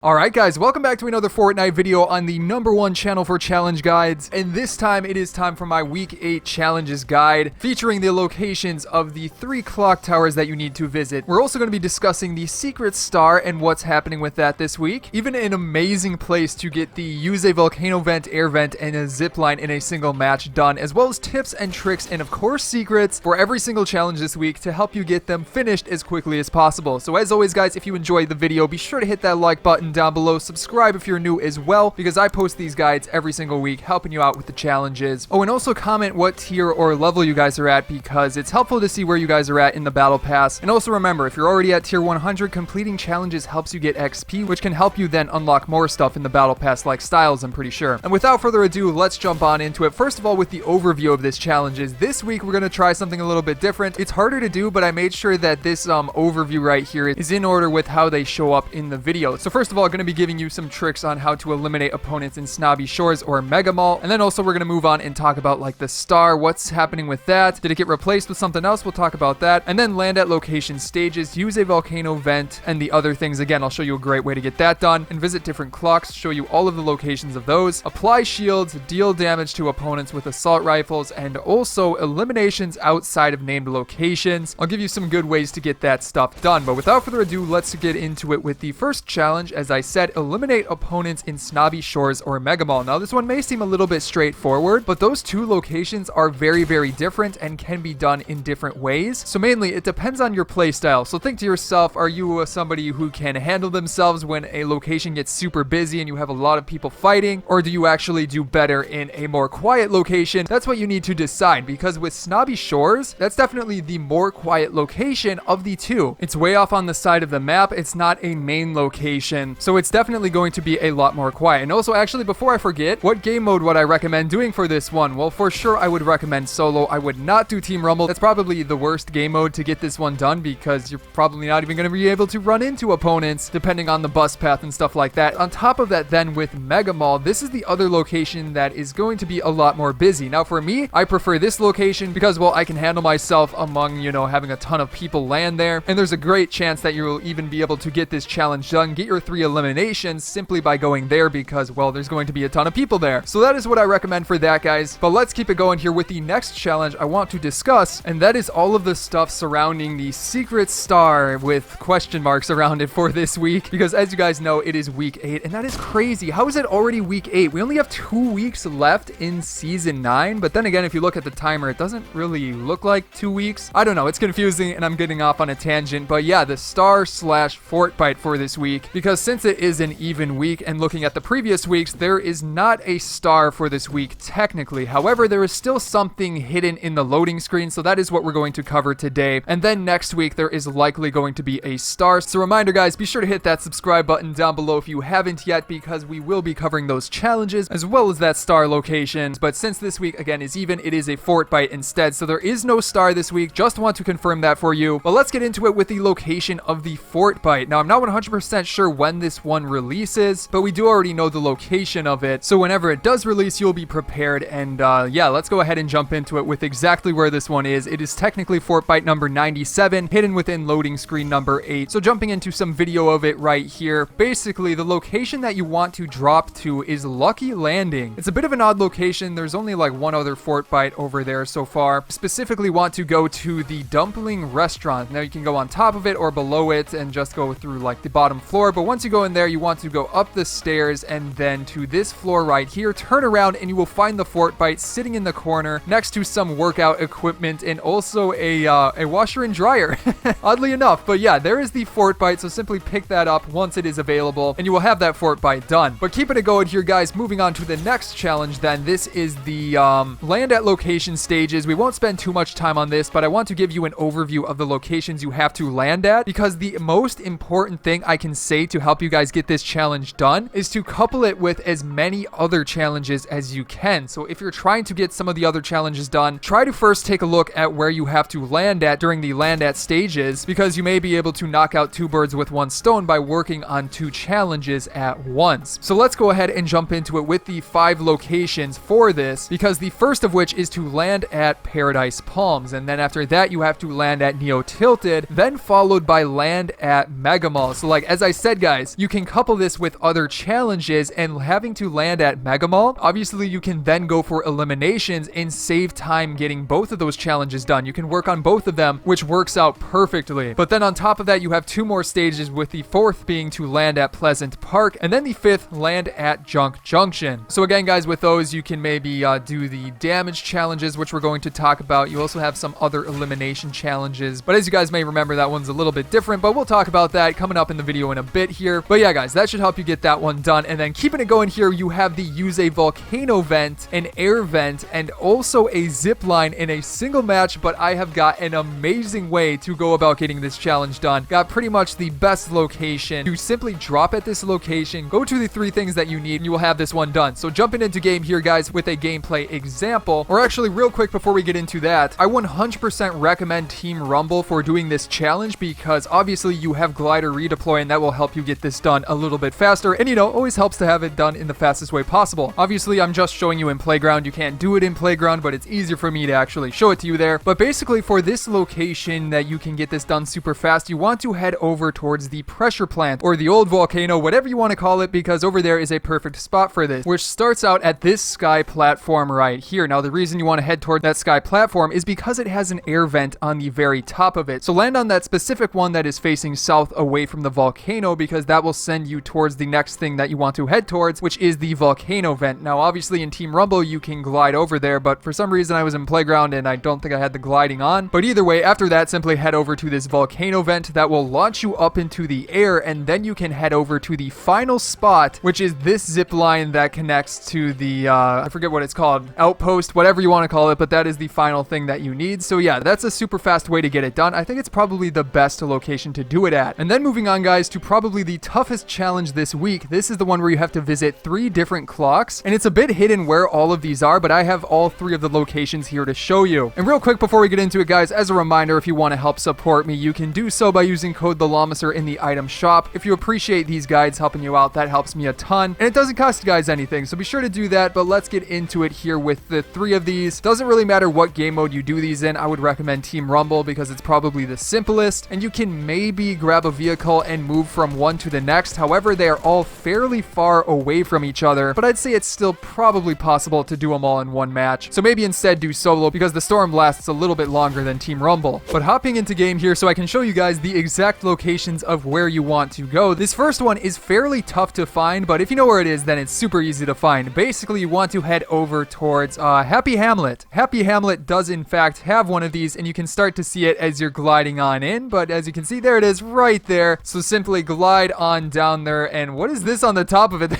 Alright guys, welcome back to another Fortnite video on the #1 channel for challenge guides, and this time it is time for my week 8 challenges guide, featuring the locations of the 3 clock towers that you need to visit. We're also going to be discussing the secret star and what's happening with that this week, even an amazing place to get the use a volcano vent, air vent, and a zipline in a single match done, as well as tips and tricks and of course secrets for every single challenge this week to help you get them finished as quickly as possible. So as always guys, if you enjoyed the video, be sure to hit that like button down below, subscribe if you're new as well, because I post these guides every single week helping you out with the challenges. Oh, and also comment what tier or level you guys are at, because it's helpful to see where you guys are at in the battle pass. And also remember, if you're already at tier 100, completing challenges helps you get XP, which can help you then unlock more stuff in the battle pass like styles, I'm pretty sure. And without further ado, let's jump on into it. First of all, with the overview of this challenges, this week we're going to try something a little bit different. It's harder to do, but I made sure that this overview right here is in order with how they show up in the video. So first of all, I'm going to be giving you some tricks on how to eliminate opponents in Snobby Shores or Mega Mall, and then also we're going to move on and talk about like the star, what's happening with that, did it get replaced with something else, we'll talk about that, and then land at location stages, use a volcano vent, and the other things. Again, I'll show you a great way to get that done, and visit different clocks, show you all of the locations of those, apply shields, deal damage to opponents with assault rifles, and also eliminations outside of named locations. I'll give you some good ways to get that stuff done, but without further ado, let's get into it with the first challenge. As I said, eliminate opponents in Snobby Shores or Mega Mall. Now this one may seem a little bit straightforward, but those two locations are very different and can be done in different ways. So mainly it depends on your playstyle. So think to yourself, are you somebody who can handle themselves when a location gets super busy and you have a lot of people fighting, or do you actually do better in a more quiet location? That's what you need to decide, because with Snobby Shores, that's definitely the more quiet location of the two. It's way off on the side of the map. It's not a main location, so it's definitely going to be a lot more quiet. And also, actually, before I forget, what game mode would I recommend doing for this one? Well, for sure I would recommend solo. I would not do Team Rumble. That's probably the worst game mode to get this one done, because you're probably not even going to be able to run into opponents depending on the bus path and stuff like that. On top of that, then with Mega Mall, this is the other location that is going to be a lot more busy. Now for me, I prefer this location because, well, I can handle myself among, you know, having a ton of people land there, and there's a great chance that you will even be able to get this challenge done, get your 3 eliminations simply by going there, because, well, there's going to be a ton of people there. So that is what I recommend for that, guys. But let's keep it going here with the next challenge I want to discuss, and that is all of the stuff surrounding the secret star with question marks around it for this week, because as you guys know, it is week 8, and that is crazy. How is it already week 8? We only have 2 weeks left in season 9, but then again, if you look at the timer, it doesn't really look like 2 weeks. I don't know, it's confusing and I'm getting off on a tangent, but yeah, the star slash fort bite for this week, because since it is an even week, and looking at the previous weeks, there is not a star for this week technically. However, there is still something hidden in the loading screen, so that is what we're going to cover today. And then next week, there is likely going to be a star. So reminder guys, be sure to hit that subscribe button down below if you haven't yet, because we will be covering those challenges as well as that star location. But since this week again is even, it is a fort bite instead, so there is no star this week. Just want to confirm that for you. But let's get into it with the location of the fort bite. Now I'm not 100% sure when this one releases, but we do already know the location of it, so whenever it does release, you'll be prepared. And yeah, let's go ahead and jump into it with exactly where this one is. It is technically fort bite number 97, hidden within loading screen number 8. So jumping into some video of it right here, basically the location that you want to drop to is Lucky Landing. It's a bit of an odd location. There's only like one other fort bite over there so far. Specifically want to go to the Dumpling Restaurant. Now you can go on top of it or below it and just go through like the bottom floor, but once you go in there, you want to go up the stairs and then to this floor right here, turn around, and you will find the fort bite sitting in the corner next to some workout equipment and also a washer and dryer. Oddly enough, but yeah, there is the fort bite, so simply pick that up once it is available and you will have that fort bite done. But keeping it going here guys, moving on to the next challenge then. This is the land at location stages. We won't spend too much time on this, but I want to give you an overview of the locations you have to land at, because the most important thing I can say to help you guys get this challenge done is to couple it with as many other challenges as you can. So if you're trying to get some of the other challenges done, try to first take a look at where you have to land at during the land at stages, because you may be able to knock out 2 birds with 1 stone by working on 2 challenges at once. So let's go ahead and jump into it with the 5 locations for this, because the first of which is to land at Paradise Palms, and then after that you have to land at Neo Tilted, then followed by land at Mega Mall. So like as I said guys, guys, you can couple this with other challenges, and having to land at Mega Mall, obviously you can then go for eliminations and save time getting both of those challenges done. You can work on both of them, which works out perfectly. But then on top of that, you have 2 more stages, with the 4th being to land at Pleasant Park, and then the 5th land at Junction. So again, guys, with those, you can maybe do the damage challenges, which we're going to talk about. You also have some other elimination challenges, but as you guys may remember, that one's a little bit different, but we'll talk about that coming up in the video in a bit here. But yeah, guys, that should help you get that one done. And then keeping it going here, you have the use a volcano vent, an air vent, and also a zip line in a single match. But I have got an amazing way to go about getting this challenge done. Got pretty much the best location. You simply drop at this location, go to the 3 things that you need, and you will have this one done. So jumping into game here, guys, with a gameplay example, or actually real quick before we get into that, I 100% recommend Team Rumble for doing this challenge, because obviously you have glider redeploy, and that will help you get this done a little bit faster. And you know, always helps to have it done in the fastest way possible. Obviously, I'm just showing you in Playground. You can't do it in Playground, but it's easier for me to actually show it to you there. But basically, for this location that you can get this done super fast, you want to head over towards the pressure plant, or the old volcano, whatever you want to call it, because over there is a perfect spot for this, which starts out at this sky platform right here. Now, the reason you want to head toward that sky platform is because it has an air vent on the very top of it. So land on that specific one that is facing south away from the volcano, because that will send you towards the next thing that you want to head towards, which is the volcano vent. Now, obviously in Team Rumble, you can glide over there, but for some reason I was in Playground and I don't think I had the gliding on. But either way, after that, simply head over to this volcano vent that will launch you up into the air, and then you can head over to the final spot, which is this zip line that connects to the, I forget what it's called, outpost, whatever you want to call it, but that is the final thing that you need. So yeah, that's a super fast way to get it done. I think it's probably the best location to do it at. And then moving on, guys, to probably the toughest challenge this week. This is the one where you have to visit 3 different clocks, and it's a bit hidden where all of these are, but I have all 3 of the locations here to show you. And real quick before we get into it, guys, as a reminder, if you want to help support me, you can do so by using code TheLlamaSir in the item shop. If you appreciate these guides helping you out, that helps me a ton, and it doesn't cost you guys anything, so be sure to do that. But let's get into it here with the 3 of these. Doesn't really matter what game mode you do these in. I would recommend Team Rumble because it's probably the simplest, and you can maybe grab a vehicle and move from one to the next. However, they are all fairly far away from each other, but I'd say it's still probably possible to do them all in one match. So maybe instead do solo, because the storm lasts a little bit longer than Team Rumble. But hopping into game here so I can show you guys the exact locations of where you want to go. This first one is fairly tough to find, but if you know where it is, then it's super easy to find. Basically, you want to head over towards Happy Hamlet. Happy Hamlet does in fact have one of these, and you can start to see it as you're gliding on in, but as you can see, there it is right there. So simply glide on down there, and what is this on the top of it?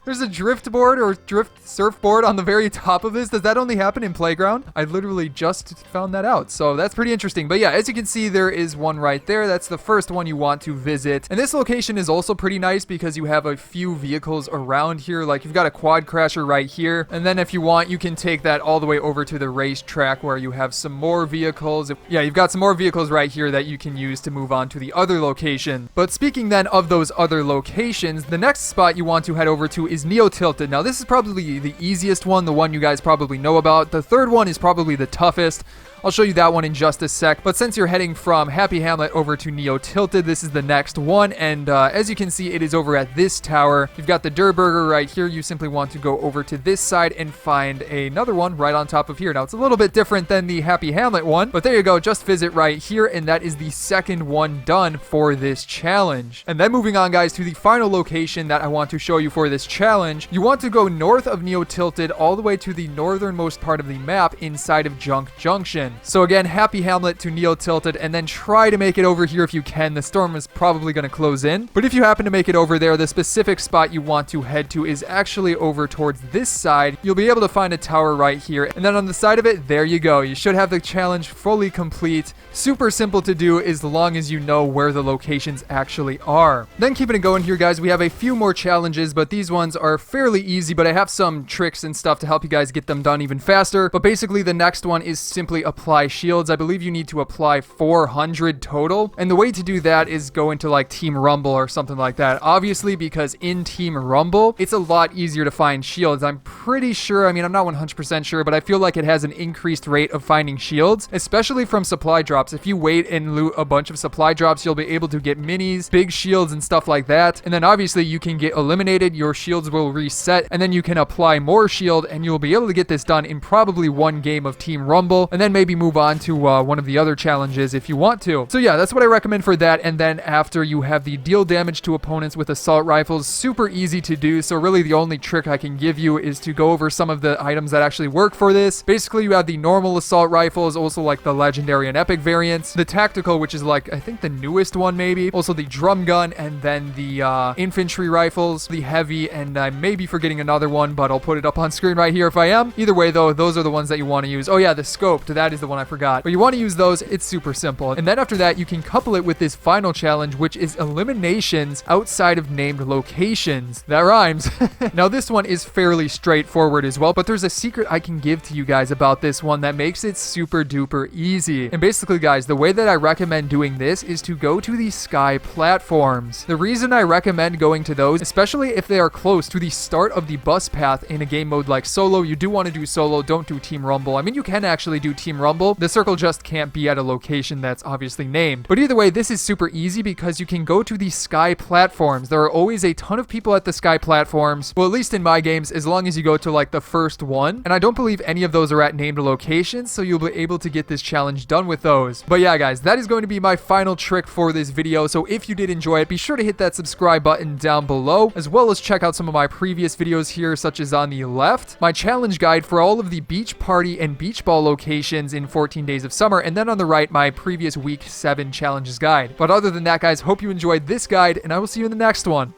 There's a driftboard or drift surfboard on the very top of this. Does that only happen in Playground? I literally just found that out, so that's pretty interesting. But yeah, as you can see, there is one right there. That's the first one you want to visit. And this location is also pretty nice because you have a few vehicles around here. Like, you've got a quad crasher right here, and then if you want, you can take that all the way over to the racetrack where you have some more vehicles. Yeah, you've got some more vehicles right here that you can use to move on to the other location. But speaking then of those other locations, the next spot you want to head over to is Neo Tilted. Now, this is probably the easiest one, the one you guys probably know about. The third one is probably the toughest. I'll show you that one in just a sec. But since you're heading from Happy Hamlet over to Neo Tilted, this is the next one. And as you can see, it is over at this tower. You've got the Der Burger right here. You simply want to go over to this side and find another one right on top of here. Now, it's a little bit different than the Happy Hamlet one, but there you go. Just visit right here. And that is the second one done for this challenge. And then moving on, guys, to the final location that I want to show you for this challenge. You want to go north of Neo Tilted all the way to the northernmost part of the map inside of Junction. So again, Happy Hamlet to Neo Tilted, and then try to make it over here if you can. The storm is probably going to close in, but if you happen to make it over there, the specific spot you want to head to is actually over towards this side. You'll be able to find a tower right here, and then on the side of it, there you go. You should have the challenge fully complete. Super simple to do as long as you know where the locations actually are. Then keeping it going here, guys, we have a few more challenges, but these ones ones are fairly easy, but I have some tricks and stuff to help you guys get them done even faster. But basically, the next one is simply apply shields. I believe you need to apply 400 total. And the way to do that is go into like Team Rumble or something like that. Obviously, because in Team Rumble, it's a lot easier to find shields. I'm pretty sure, I mean, I'm not 100% sure, but I feel like it has an increased rate of finding shields, especially from supply drops. If you wait and loot a bunch of supply drops, you'll be able to get minis, big shields, and stuff like that. And then obviously you can get eliminated, your shields will reset, and then you can apply more shield, and you'll be able to get this done in probably one game of Team Rumble, and then maybe move on to one of the other challenges if you want to. So yeah, that's what I recommend for that. And then after, you have the deal damage to opponents with assault rifles. Super easy to do, so really the only trick I can give you is to go over some of the items that actually work for this. Basically, you have the normal assault rifles, also like the legendary and epic variants, the tactical, which is like, I think the newest one maybe, also the drum gun, and then the infantry rifles, the heavy, and I may be forgetting another one, but I'll put it up on screen right here if I am. Either way though, those are the ones that you want to use. Oh yeah, the scoped, that is the one I forgot. But you want to use those. It's super simple. And then after that, you can couple it with this final challenge, which is eliminations outside of named locations. That rhymes. Now this one is fairly straightforward as well, but there's a secret I can give to you guys about this one that makes it super duper easy. And basically guys, the way that I recommend doing this is to go to the sky platforms. The reason I recommend going to those, especially if they are close to the start of the bus path in a game mode like solo, you do want to do solo, don't do Team Rumble. I mean, you can actually do Team Rumble. The circle just can't be at a location that's obviously named. But either way, this is super easy because you can go to the sky platforms. There are always a ton of people at the sky platforms. Well, at least in my games, as long as you go to like the first one. And I don't believe any of those are at named locations, so you'll be able to get this challenge done with those. But yeah, guys, that is going to be my final trick for this video. So if you did enjoy it, be sure to hit that subscribe button down below, as well as check out some of my previous videos here, such as on the left, my challenge guide for all of the beach party and beach ball locations in 14 days of summer, and then on the right, my previous week 7 challenges guide. But other than that, guys, hope you enjoyed this guide, and I will see you in the next one.